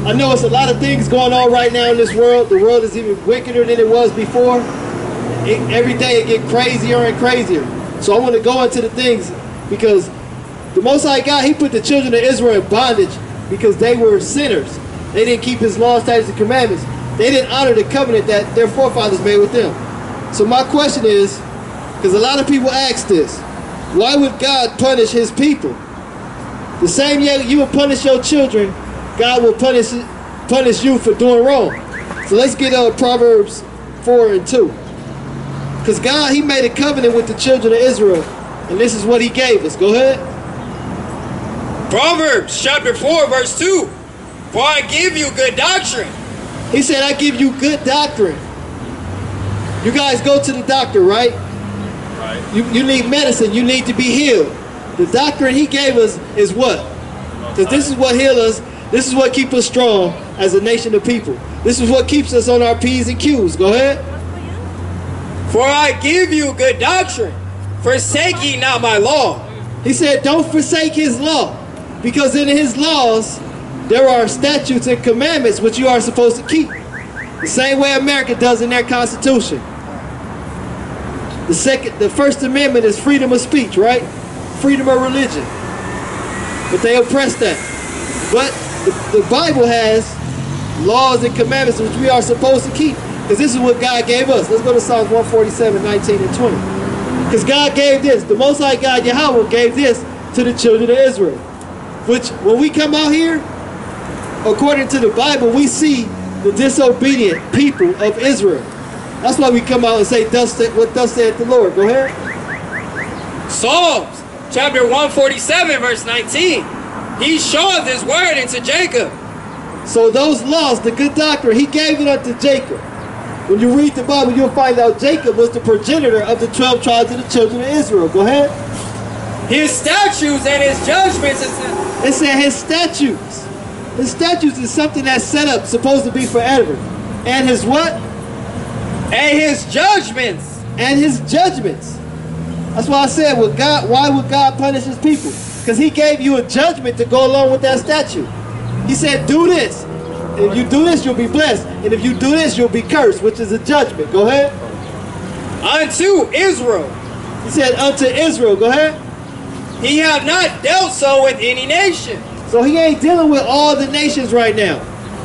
I know it's a lot of things going on right now in this world. The world is even wickeder than it was before. Every day it gets crazier and crazier. So I want to go into the things because the Most High God, he put the children of Israel in bondage because they were sinners. They didn't keep his laws, statutes, and commandments. They didn't honor the covenant that their forefathers made with them. So my question is, because a lot of people ask this, why would God punish his people? The same way you will punish your children, God will punish you for doing wrong. So let's get Proverbs 4 and 2. Because God, he made a covenant with the children of Israel, and this is what he gave us. Go ahead. Proverbs chapter 4 verse 2. For I give you good doctrine. He said, I give you good doctrine. You guys go to the doctor, right? Right. You need medicine. You need to be healed. The doctrine he gave us is what? Because this is what heals us. This is what keeps us strong as a nation of people. This is what keeps us on our P's and Q's. Go ahead. For I give you good doctrine. Forsake ye not my law. He said, don't forsake his law. Because in his laws, there are statutes and commandments which you are supposed to keep. The same way America does in their Constitution. The First Amendment is freedom of speech, right? Freedom of religion. But they oppress that. But the Bible has laws and commandments which we are supposed to keep. Because this is what God gave us. Let's go to Psalms 147, 19 and 20. Because God gave this. The Most High God, Yahweh, gave this to the children of Israel. Which, when we come out here, according to the Bible, we see the disobedient people of Israel. That's why we come out and say, what thus saith the Lord. Go ahead. Psalms chapter 147 verse 19. He showeth his word unto Jacob. So those laws, the good doctrine, he gave it unto Jacob. When you read the Bible, you'll find out Jacob was the progenitor of the 12 tribes of the children of Israel. Go ahead. His statutes and his judgments. It said his statutes. His statutes is something that's set up, supposed to be forever. And his what? And his judgments. And his judgments. That's why I said, why would God punish his people? Because he gave you a judgment to go along with that statute. He said, do this. If you do this, you'll be blessed. And if you do this, you'll be cursed, which is a judgment. Go ahead. Unto Israel. He said, unto Israel. Go ahead. He have not dealt so with any nation. So he ain't dealing with all the nations right now.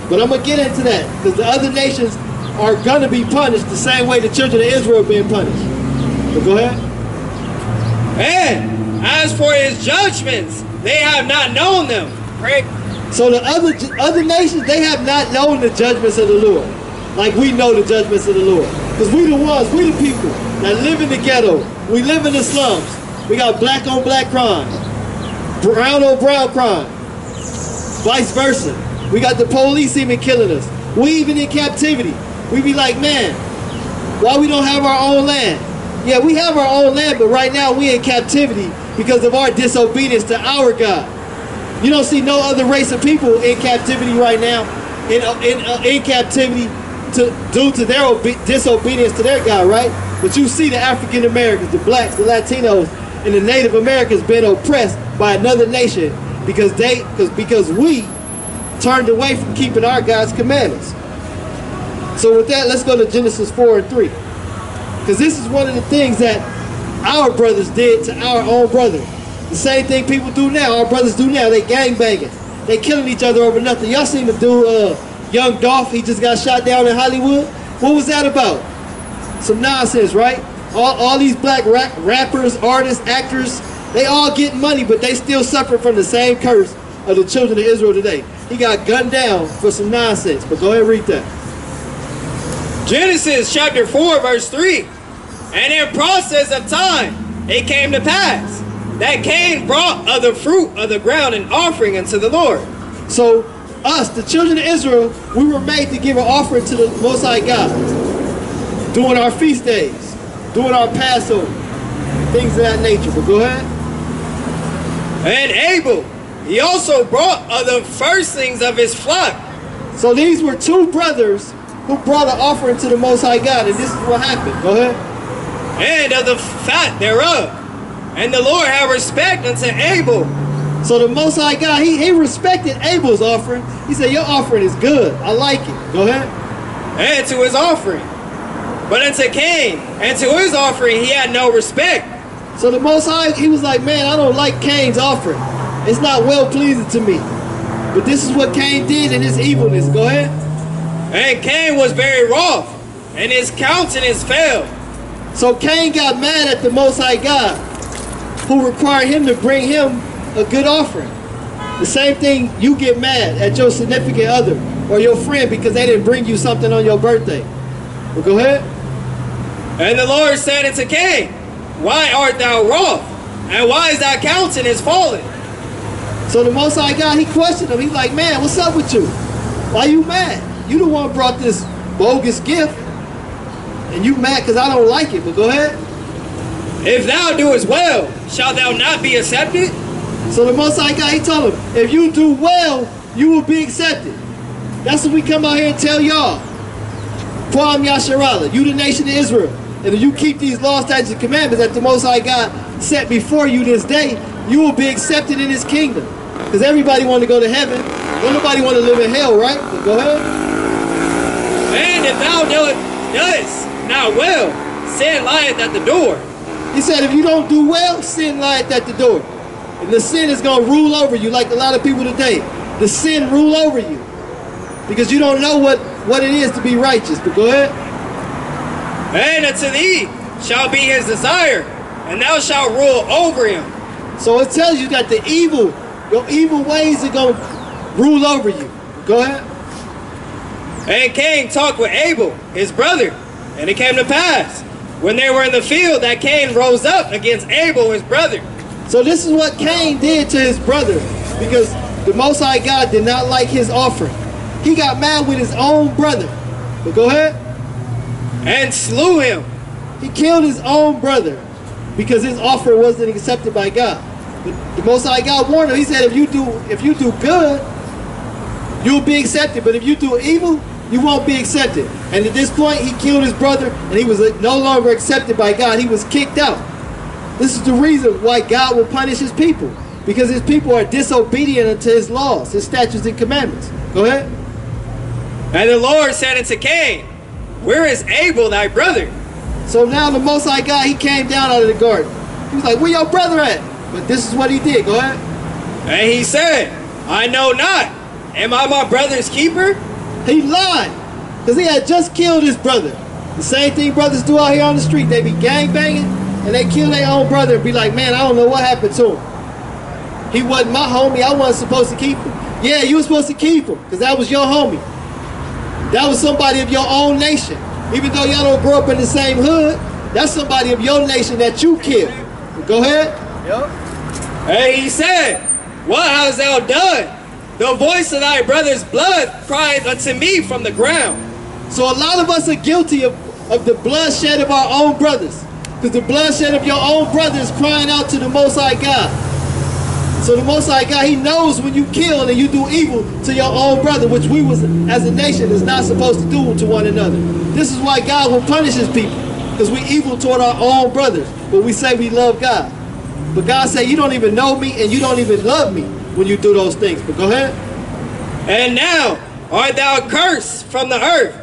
But I'm going to get into that. Because the other nations are going to be punished the same way the children of Israel are being punished. But go ahead. And as for his judgments, they have not known them. Right? So the other nations, they have not known the judgments of the Lord. Like we know the judgments of the Lord. Because we the ones, we the people that live in the ghetto. We live in the slums. We got black on black crime. Brown on brown crime. Vice versa. We got the police even killing us. We even in captivity. We be like, man, why we don't have our own land? Yeah, we have our own land, but right now we in captivity because of our disobedience to our God. You don't see no other race of people in captivity right now, in captivity due to their disobedience to their God, right? But you see the African Americans, the blacks, the Latinos, and the Native Americans being oppressed by another nation because we turned away from keeping our God's commandments. So with that, let's go to Genesis 4 and 3. Because this is one of the things that our brothers did to our own brother. The same thing people do now, our brothers do now. They gang banging. They killing each other over nothing. Y'all seen the dude, Young Dolph, he just got shot down in Hollywood? What was that about? Some nonsense, right? All these black rappers, artists, actors, they all getting money, but they still suffer from the same curse of the children of Israel today. He got gunned down for some nonsense. But go ahead and read that. Genesis chapter 4 verse 3. And in process of time it came to pass that Cain brought of the fruit of the ground an offering unto the Lord. So us, the children of Israel, we were made to give an offering to the Most High God. Doing our feast days, doing our Passover, things of that nature. But go ahead. And Abel, he also brought of the firstlings of his flock. So these were two brothers who brought an offering to the Most High God, and this is what happened. Go ahead. And of the fat thereof. And the Lord had respect unto Abel So the Most High God, he respected Abel's offering. He said, your offering is good. I like it. Go ahead. And to his offering. But unto Cain and to his offering he had no respect. So the Most High, he was like, man, I don't like Cain's offering. It's not well pleasing to me. But this is what Cain did in his evilness. Go ahead. And Cain was very wroth, and his countenance fell. So Cain got mad at the Most High God, who required him to bring him a good offering. The same thing, you get mad at your significant other or your friend because they didn't bring you something on your birthday. Well, go ahead. And the Lord said unto Cain, why art thou wroth? And why is thy countenance fallen? So the Most High God, he questioned him. He's like, man, what's up with you? Why you mad? You the one who brought this bogus gift. And you mad because I don't like it. But go ahead. If thou doest well, shalt thou not be accepted? So the Most High God, he told him, if you do well, you will be accepted. That's what we come out here and tell y'all. Izar Ahla, you the nation of Israel. And if you keep these laws, statutes, and commandments that the Most High God set before you this day, you will be accepted in his kingdom. Because everybody want to go to heaven. Don't nobody want to live in hell, right? But go ahead. And if thou doest not well, sin lieth at the door. He said if you don't do well, sin lieth at the door. And the sin is going to rule over you like a lot of people today. The sin rule over you. Because you don't know what it is to be righteous. But go ahead. And unto thee shall be his desire, and thou shalt rule over him. So it tells you that your evil ways are going to rule over you. Go ahead. And Cain talked with Abel, his brother, and it came to pass, when they were in the field, that Cain rose up against Abel, his brother. So this is what Cain did to his brother, because the Most High God did not like his offering. He got mad with his own brother. But go ahead. And slew him. He killed his own brother because his offering wasn't accepted by God. But the Most High God warned him. He said, if you do good, you'll be accepted. But if you do evil, you won't be accepted. And at this point, he killed his brother, and he was no longer accepted by God. He was kicked out. This is the reason why God will punish his people, because his people are disobedient unto his laws, his statutes and commandments. Go ahead. And the Lord said unto Cain, where is Abel thy brother? So now the Most High God, he came down out of the garden. He was like, where your brother at? But this is what he did. Go ahead. And he said, I know not. Am I my brother's keeper? He lied, because he had just killed his brother. The same thing brothers do out here on the street. They be gangbanging, and they kill their own brother and be like, man, I don't know what happened to him. He wasn't my homie. I wasn't supposed to keep him. Yeah, you were supposed to keep him, because that was your homie. That was somebody of your own nation. Even though y'all don't grow up in the same hood, that's somebody of your nation that you killed. Go ahead. Yep. And he said, what hast thou done? The voice of thy brother's blood cried unto me from the ground. So a lot of us are guilty of the bloodshed of our own brothers. Because the bloodshed of your own brother is crying out to the Most High God. So the Most High God, he knows when you kill and you do evil to your own brother, which we was, as a nation, is not supposed to do to one another. This is why God will punish his people, because we evil toward our own brothers, but we say we love God. But God said, you don't even know me and you don't even love me when you do those things. But go ahead. And now art thou cursed from the earth.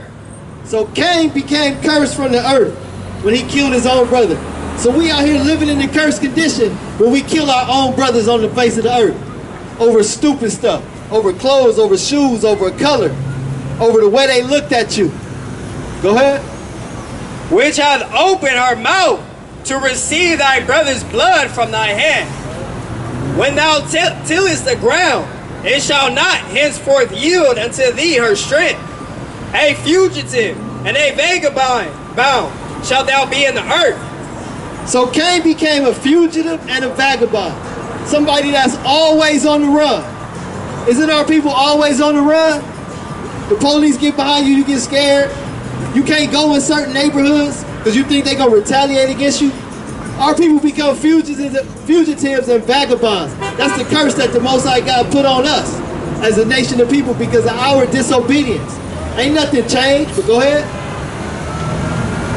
So Cain became cursed from the earth when he killed his own brother. So we out here living in the cursed condition where we kill our own brothers on the face of the earth over stupid stuff, over clothes, over shoes, over color, over the way they looked at you. Go ahead. Which hath opened her mouth to receive thy brother's blood from thy hand. When thou tillest the ground, it shall not henceforth yield unto thee her strength. A fugitive and a vagabond bound shalt thou be in the earth. So Cain became a fugitive and a vagabond. Somebody that's always on the run. Isn't our people always on the run? The police get behind you, you get scared. You can't go in certain neighborhoods because you think they're going to retaliate against you. Our people become fugitives and vagabonds. That's the curse that the Most High God put on us as a nation of people because of our disobedience. Ain't nothing changed, but go ahead.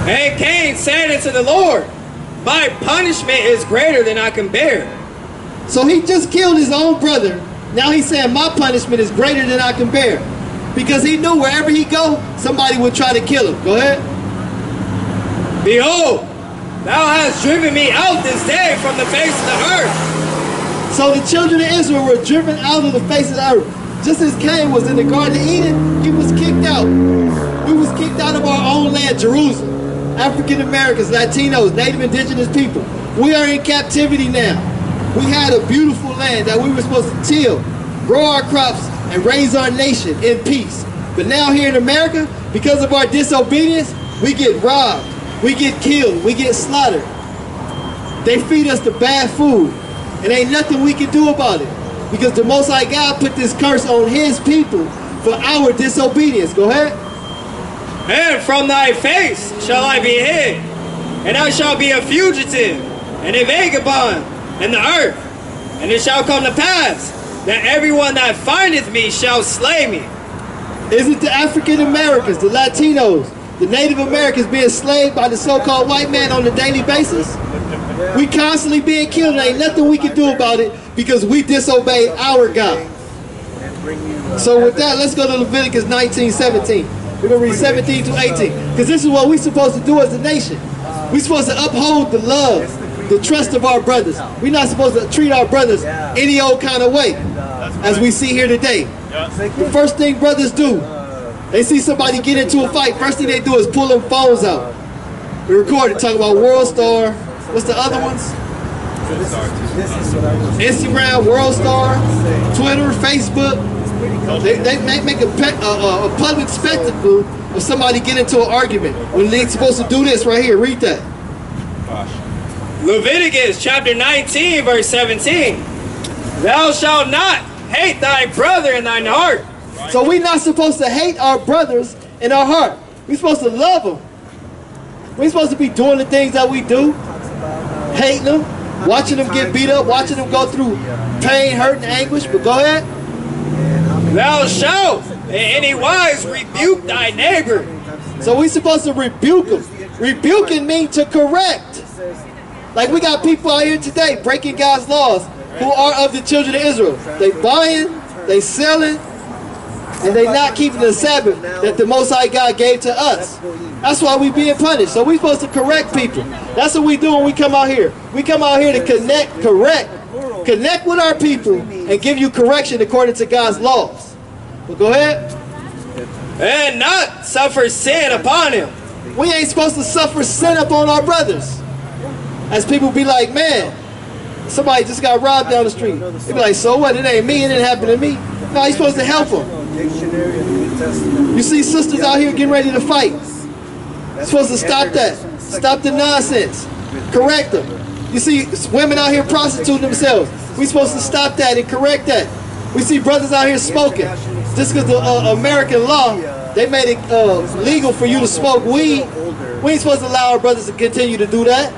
And Cain said unto the Lord, my punishment is greater than I can bear. So he just killed his own brother. Now he's saying my punishment is greater than I can bear. Because he knew wherever he go, somebody would try to kill him. Go ahead. Behold, thou hast driven me out this day from the face of the earth. So the children of Israel were driven out of the face of the earth. Just as Cain was in the Garden of Eden, he was kicked out. We was kicked out of our own land, Jerusalem. African Americans, Latinos, Native Indigenous people. We are in captivity now. We had a beautiful land that we were supposed to till, grow our crops, and raise our nation in peace. But now here in America, because of our disobedience, we get robbed, we get killed, we get slaughtered. They feed us the bad food, and ain't nothing we can do about it. Because the Most High God put this curse on his people for our disobedience. Go ahead. And from thy face shall I be hid, and I shall be a fugitive and a vagabond in the earth. And it shall come to pass that everyone that findeth me shall slay me. Is it the African Americans, the Latinos, the Native Americans being slaved by the so-called white man on a daily basis? We constantly being killed, and ain't nothing we can do about it because we disobeyed our God. So with that, let's go to Leviticus 19:17. We're going to read 17 to 18. Because this is what we're supposed to do as a nation. We're supposed to uphold the love, the trust of our brothers. We're not supposed to treat our brothers any old kind of way, as we see here today. The first thing brothers do, they see somebody get into a fight, first thing they do is pull them phones out. We record it, talk about World Star. What's the other ones? Instagram, World Star, Twitter, Facebook. They make a public spectacle of somebody get into an argument when they're supposed to do this right here. Read that. Leviticus chapter 19 verse 17. Thou shalt not hate thy brother in thine heart. So we're not supposed to hate our brothers in our heart. We're supposed to love them. We're supposed to be doing the things that we do, hating them, watching them get beat up, watching them go through pain, hurt, and anguish. But go ahead. Thou shalt in any wise rebuke thy neighbor. So we're supposed to rebuke them. Rebuking means to correct. Like we got people out here today breaking God's laws who are of the children of Israel. They buying, they selling, and they not keeping the Sabbath that the Most High God gave to us. That's why we being punished. So we're supposed to correct people. That's what we do when we come out here. We come out here to connect with our people and give you correction according to God's laws. But go ahead. And not suffer sin upon him. We ain't supposed to suffer sin upon our brothers. As people be like, man, somebody just got robbed down the street. They be like, so what? It ain't me. It didn't happen to me. No, you're supposed to help them. You see sisters out here getting ready to fight. You're supposed to stop that. Stop the nonsense. Correct them. You see women out here prostituting themselves. We're supposed to stop that and correct that. We see brothers out here smoking. Just because the American law, they made it legal for you to smoke weed. We ain't supposed to allow our brothers to continue to do that.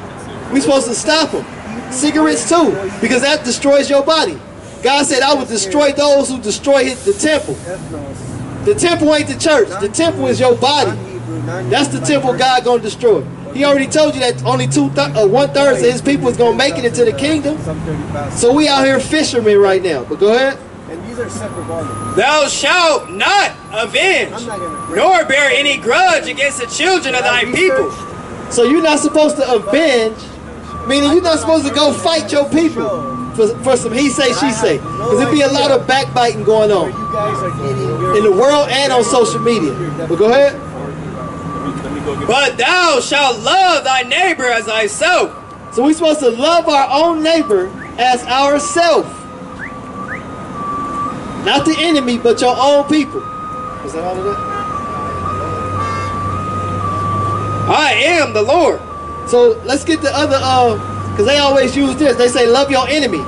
We're supposed to stop them. Cigarettes too, because that destroys your body. God said, I will destroy those who destroy the temple. The temple ain't the church. The temple is your body. That's the temple God gonna destroy. He already told you that only 1/3 of his people is gonna make it into the kingdom. So we out here fishermen right now. But go ahead. Thou shalt not avenge, nor bear any grudge against the children of thy people. So you're not supposed to avenge, meaning you're not supposed to go fight your people for some he say, she say. Because there'd be a lot of backbiting going on in the world and on social media. But go ahead. But thou shalt love thy neighbor as thyself. So we're supposed to love our own neighbor as ourselves. Not the enemy, but your own people. Is that all of that? I am the Lord. So let's get the other, because they always use this. They say, love your enemy.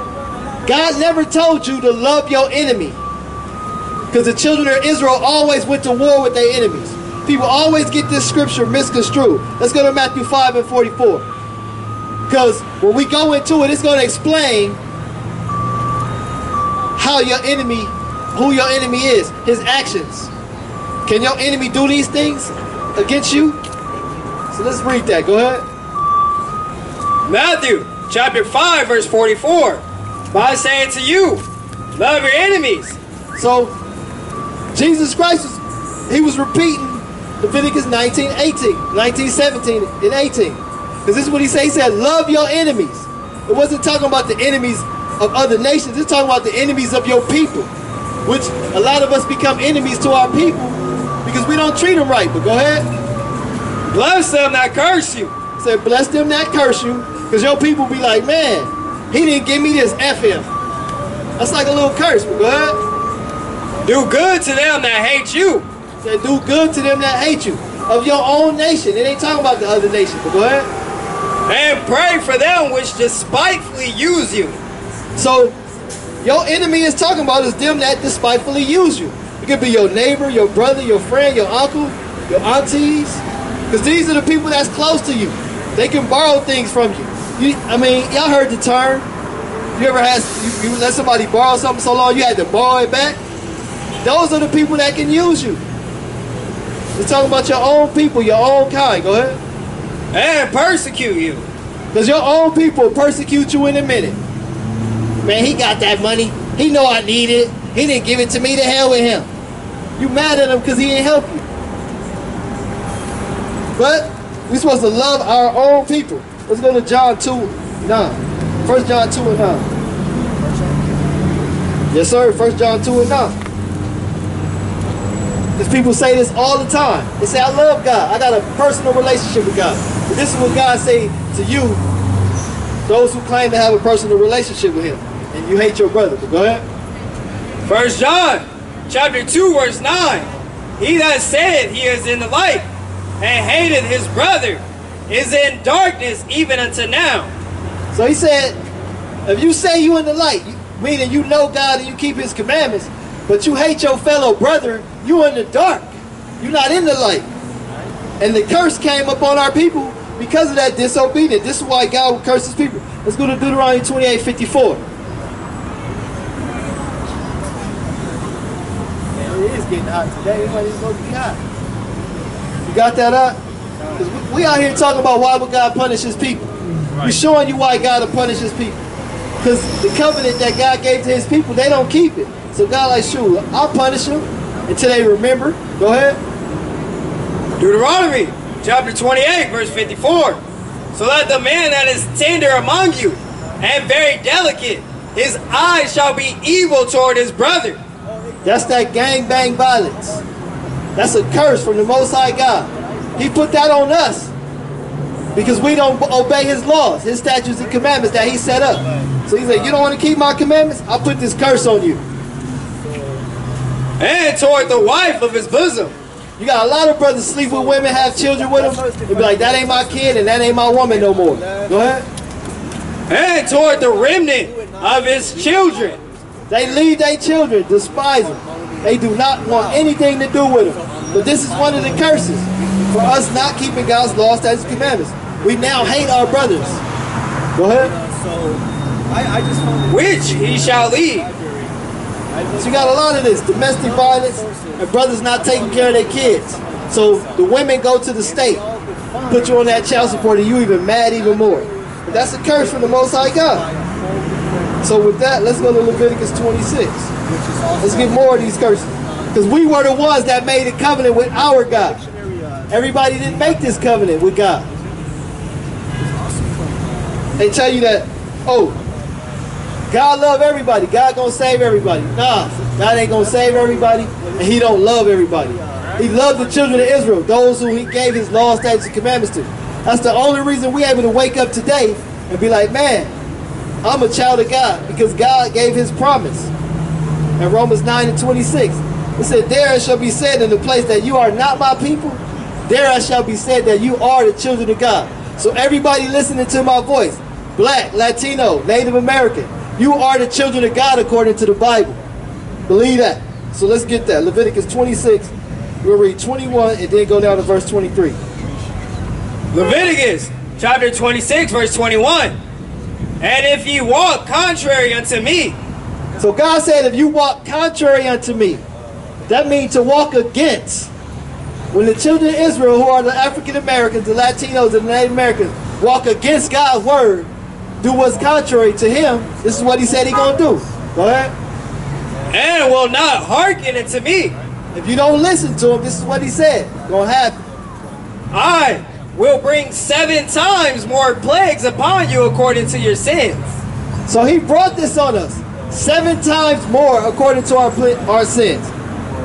God never told you to love your enemy. Because the children of Israel always went to war with their enemies. People always get this scripture misconstrued. Let's go to Matthew 5:44. Because when we go into it, it's going to explain how your enemy, who your enemy is, his actions. Can your enemy do these things against you? So let's read that. Go ahead. Matthew chapter 5 verse 44. by saying to you, love your enemies. So Jesus Christ, he was repeating Leviticus 19:17 and 18. Because this is what he said. He said, love your enemies. It wasn't talking about the enemies of other nations. It's talking about the enemies of your people. Which a lot of us become enemies to our people because we don't treat them right. But go ahead. Bless them that curse you. He said, bless them that curse you. Because your people be like, man, he didn't give me this, F him. That's like a little curse. But go ahead. Do good to them that hate you. He said, do good to them that hate you. Of your own nation. It ain't talking about the other nation. But go ahead. And pray for them which despitefully use you. So, your enemy is talking about is them that despitefully use you. It could be your neighbor, your brother, your friend, your uncle, your aunties. Because these are the people that's close to you. They can borrow things from you. I mean, y'all heard the term. You ever had, you let somebody borrow something so long you had to borrow it back? Those are the people that can use you. It's talking about your own people, your own kind. Go ahead. And persecute you. Because your own people persecute you in a minute. Man, he got that money. He know I need it. He didn't give it to me. To hell with him. You mad at him because he didn't help you. But we're supposed to love our own people. Let's go to John 2:9. 1 John 2:9. Yes, sir. 1 John 2:9. Because people say this all the time. They say, I love God. I got a personal relationship with God. But this is what God say to you, those who claim to have a personal relationship with him. And you hate your brother. But go ahead. 1 John chapter 2 verse 9. He that said he is in the light and hated his brother is in darkness even unto now. So he said, if you say you in the light, meaning you know God and you keep his commandments, but you hate your fellow brother, you in the dark. You're not in the light. And the curse came upon our people because of that disobedience. This is why God will curse his people. Let's go to Deuteronomy 28:54. It is getting hot today. Everybody's supposed to be hot. You got that up? Because we out here talking about why would God punish his people. We're showing you why God will punish his people. Because the covenant that God gave to his people, they don't keep it. So God like, shoot, I'll punish them until they remember. Go ahead. Deuteronomy chapter 28 verse 54. So that the man that is tender among you and very delicate, his eyes shall be evil toward his brother. That's that gangbang violence. That's a curse from the Most High God. He put that on us because we don't obey his laws, his statutes and commandments that he set up. So he said, you don't want to keep my commandments? I'll put this curse on you. And toward the wife of his bosom. You got a lot of brothers sleep with women, have children with them. They be like, that ain't my kid and that ain't my woman no more. Go ahead. And toward the remnant of his children. They leave their children, despise them. They do not want anything to do with them. But this is one of the curses for us not keeping God's laws, statutes, and commandments. We now hate our brothers. Go ahead. Which he shall leave. So you got a lot of this domestic violence and brothers not taking care of their kids. So the women go to the state, put you on that child support, and you even mad even more. But that's a curse from the Most High God. So with that, let's go to Leviticus 26. Let's get more of these curses. Because we were the ones that made a covenant with our God. Everybody didn't make this covenant with God. They tell you that, oh, God love everybody. God gonna save everybody. Nah, God ain't gonna save everybody, and he don't love everybody. He loved the children of Israel, those who he gave his laws, statutes, and commandments to. That's the only reason we're able to wake up today and be like, man, I'm a child of God, because God gave his promise. In Romans 9:26, it said, there it shall be said in the place that you are not my people, there it shall be said that you are the children of God. So everybody listening to my voice, black, Latino, Native American, you are the children of God according to the Bible. Believe that. So let's get that. Leviticus 26, we'll read 21 and then go down to verse 23. Leviticus chapter 26 verse 21. And if ye walk contrary unto me. So God said, if you walk contrary unto me, that means to walk against. When the children of Israel, who are the African Americans, the Latinos, and the Native Americans, walk against God's word, do what's contrary to him, this is what he said he gonna do. Go ahead. And will not hearken unto me. If you don't listen to him, this is what he said. Gonna happen. I will bring 7 times more plagues upon you according to your sins. So he brought this on us. 7 times more according to our sins.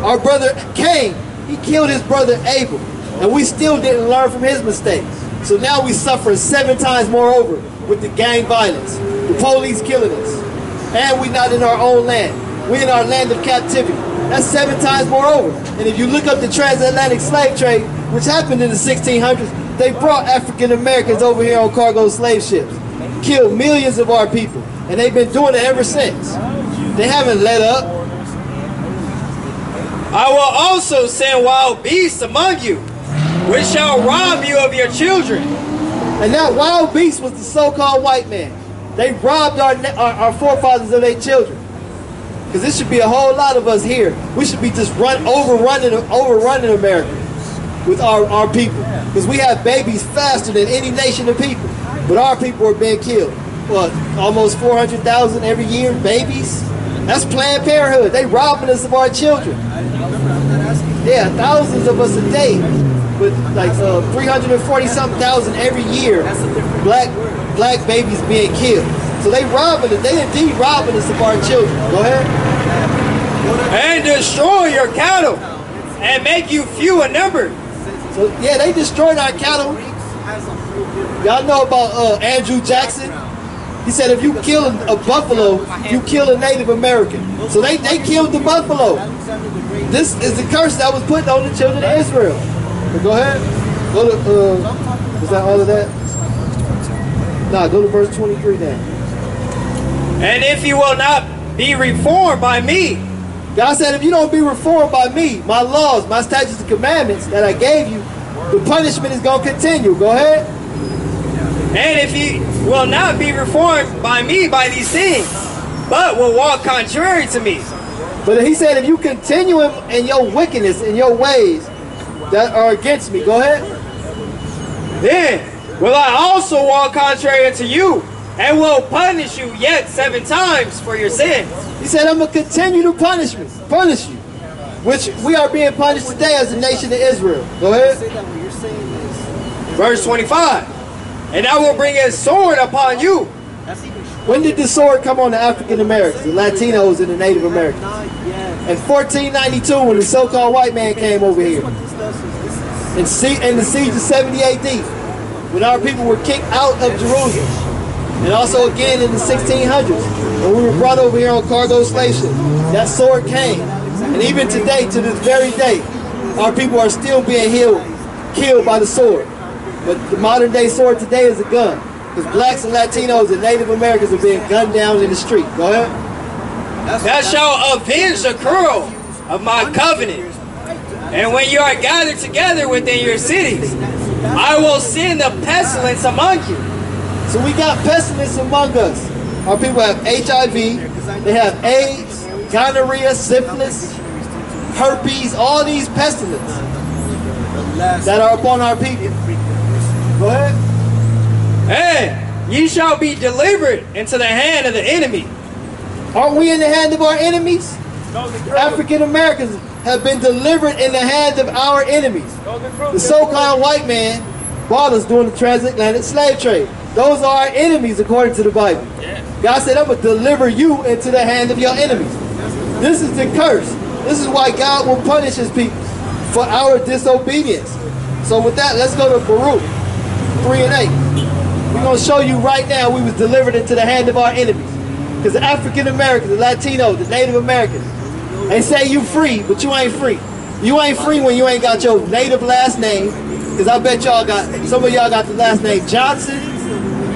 Our brother Cain, he killed his brother Abel. And we still didn't learn from his mistakes. So now we suffer 7 times more over with the gang violence. The police killing us. And we not in our own land. We in our land of captivity. That's 7 times more over. And if you look up the transatlantic slave trade, which happened in the 1600s, they brought African Americans over here on cargo slave ships. Killed millions of our people. And they've been doing it ever since. They haven't let up. I will also send wild beasts among you, which shall rob you of your children. And that wild beast was the so-called white man. They robbed our forefathers of their children. Because there should be a whole lot of us here. We should be just overrunning America with our people. Because we have babies faster than any nation of people. But our people are being killed. What, almost 400,000 every year, babies? That's Planned Parenthood. They robbing us of our children. Yeah, thousands of us a day. With like 340-something thousand every year. Black babies being killed. So they robbing us. They indeed robbing us of our children. Go ahead. And destroy your cattle and make you few in number. So yeah, they destroyed our cattle. Y'all know about Andrew Jackson? He said if you kill a buffalo, you kill a Native American. So they killed the buffalo. This is the curse that was put on the children of Israel. But go ahead. Go to, is that all of that? Nah, go to verse 23 now. And if you will not be reformed by me. God said if you don't be reformed by me, my laws, my statutes and commandments that I gave you, the punishment is going to continue. Go ahead. And if you will not be reformed by me by these things, but will walk contrary to me. But he said if you continue in your wickedness, in your ways that are against me, go ahead. Then will I also walk contrary unto you, and will punish you yet 7 times for your sins. He said, I'm going to continue to punish you, which we are being punished today as the nation of Israel. Go ahead. Verse 25. And I will bring a sword upon you. When did the sword come on the African Americans, the Latinos, and the Native Americans? In 1492, when the so-called white man came over here. In the siege of 70 AD, when our people were kicked out of Jerusalem. And also again in the 1600s, when we were brought over here on cargo slave ships. That sword came. And even today, to this very day, our people are still being killed by the sword. But the modern day sword today is a gun. Because blacks and Latinos and Native Americans are being gunned down in the street. Go ahead. That shall avenge the cruel of my covenant. And when you are gathered together within your cities, I will send a pestilence among you. So we got pestilence among us. Our people have HIV, they have AIDS, gonorrhea, syphilis, herpes, all these pestilence that are upon our people. Go ahead. And ye shall be delivered into the hand of the enemy. Aren't we in the hand of our enemies? African Americans have been delivered in the hands of our enemies. The so-called white man bought us during the transatlantic slave trade. Those are our enemies according to the Bible. God said, I'm going to deliver you into the hand of your enemies. This is the curse. This is why God will punish his people for our disobedience. So with that, let's go to Baruch 3 and 8. We're going to show you right now we was delivered into the hand of our enemies. Because the African Americans, the Latinos, the Native Americans, they say you free, but you ain't free. You ain't free when you ain't got your native last name. Because I bet y'all got, some of y'all got the last name Johnson.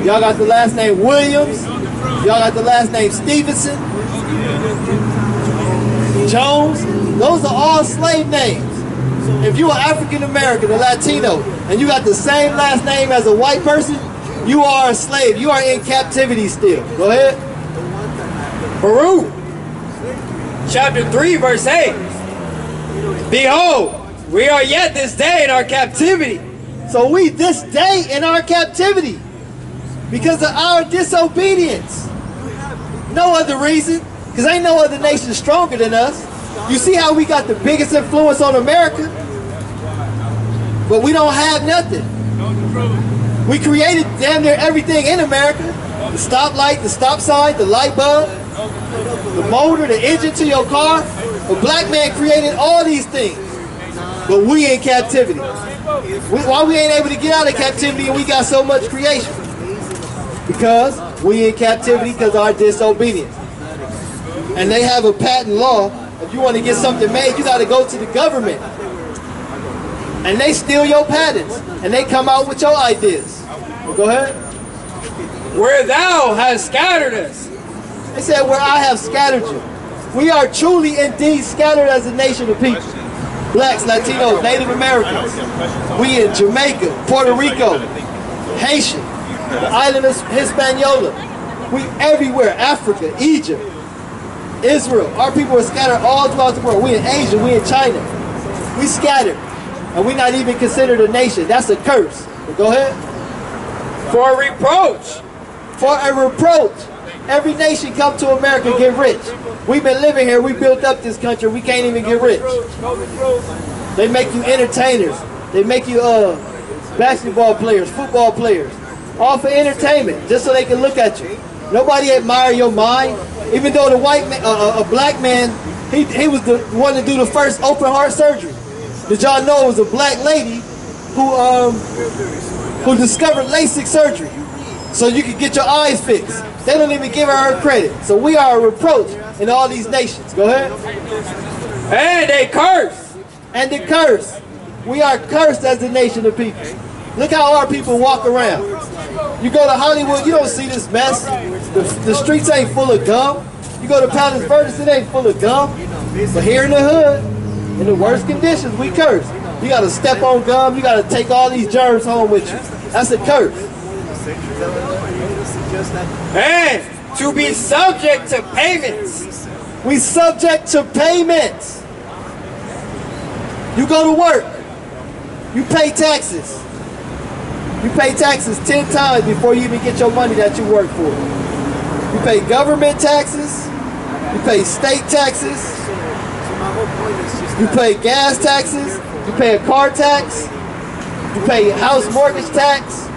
Y'all got the last name Williams. Y'all got the last name Stevenson. Jones. Those are all slave names. If you're an African American, a Latino, and you got the same last name as a white person, you are a slave. You are in captivity still. Go ahead. Baruch chapter 3 verse 8. Behold, we are yet this day in our captivity. So we this day in our captivity. Because of our disobedience. No other reason. Because ain't no other nation stronger than us. You see how we got the biggest influence on America? But we don't have nothing. We created damn near everything in America. The stoplight, the stop sign, the light bulb, the motor, the engine to your car. A black man created all these things. But we in captivity. Why we ain't able to get out of captivity and we got so much creation? Because we in captivity because of our disobedience. And they have a patent law. If you want to get something made, you got to go to the government. And they steal your patents. And they come out with your ideas. Go ahead. Where thou hast scattered us. They said, where I have scattered you. We are truly indeed scattered as a nation of people. Blacks, Latinos, Native Americans. We in Jamaica, Puerto Rico, Haitian, the island of Hispaniola. We everywhere. Africa, Egypt, Israel. Our people are scattered all throughout the world. We in Asia, we in China. We scattered. And we're not even considered a nation. That's a curse. But go ahead. For a reproach. For a reproach. Every nation come to America and get rich. We've been living here. We built up this country. We can't even get rich. They make you entertainers. They make you basketball players, football players. All for entertainment, just so they can look at you. Nobody admire your mind. Even though the white man, a black man, he was the one to do the first open heart surgery. Did y'all know it was a black lady who discovered LASIK surgery? So you can get your eyes fixed. They don't even give her credit. So we are a reproach in all these nations. Go ahead. And they curse. And they curse. We are cursed as a nation of people. Look how our people walk around. You go to Hollywood, you don't see this mess. The streets ain't full of gum. You go to Palos Verdes, it ain't full of gum. But here in the hood, in the worst conditions, we curse. You got to step on gum. You got to take all these germs home with you. That's a curse. And to be subject to payments. We subject to payments. You go to work. You pay taxes. You pay taxes 10 times before you even get your money that you work for. You pay government taxes. You pay state taxes. You pay gas taxes. You pay a car tax. You pay house mortgage tax.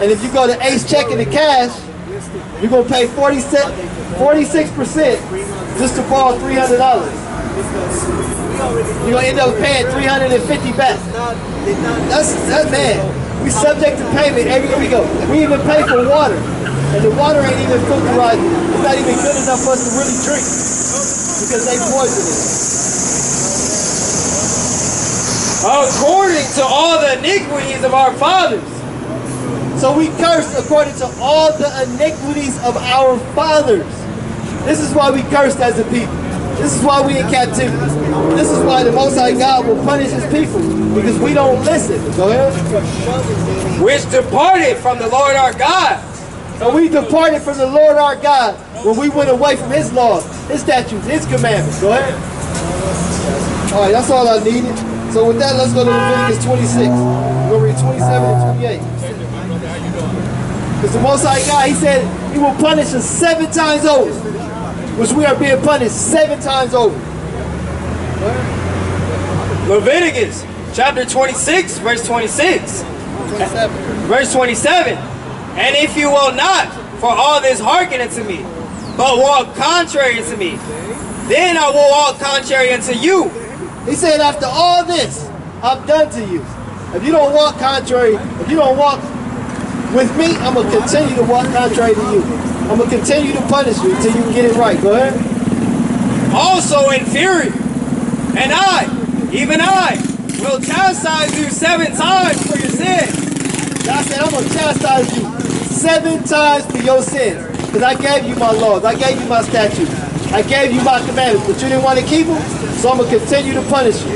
And if you go to Ace Checking and Cash, you're going to pay 46% just to borrow $300. You're going to end up paying $350 back. That's bad. We subject to payment everywhere we go. We even pay for water. And the water ain't even filterized. It's not even good enough for us to really drink. Because they poison it. According to all the iniquities of our fathers. So we curse according to all the iniquities of our fathers. This is why we cursed as a people. This is why we in captivity. This is why the Most High God will punish His people. Because we don't listen. Go ahead. Which departed from the Lord our God. So we departed from the Lord our God when we went away from His laws, His statutes, His commandments. Go ahead. All right, that's all I needed. So with that, let's go to Leviticus 26. We'll read 27 and 28. Because the Most High God, He said He will punish us 7 times over. Which we are being punished 7 times over. Leviticus chapter 26, verse 26. 27. Verse 27. And if you will not for all this hearken unto me, but walk contrary unto me, then I will walk contrary unto you. He said, after all this I've done to you, if you don't walk contrary, if you don't walk with me, I'm going to continue to walk contrary to you. I'm going to continue to punish you until you get it right. Go ahead. Also in fury, and I, even I, will chastise you 7 times for your sins. God said, I'm going to chastise you 7 times for your sins. Because I gave you my laws. I gave you my statutes. I gave you my commandments. But you didn't want to keep them. So I'm going to continue to punish you.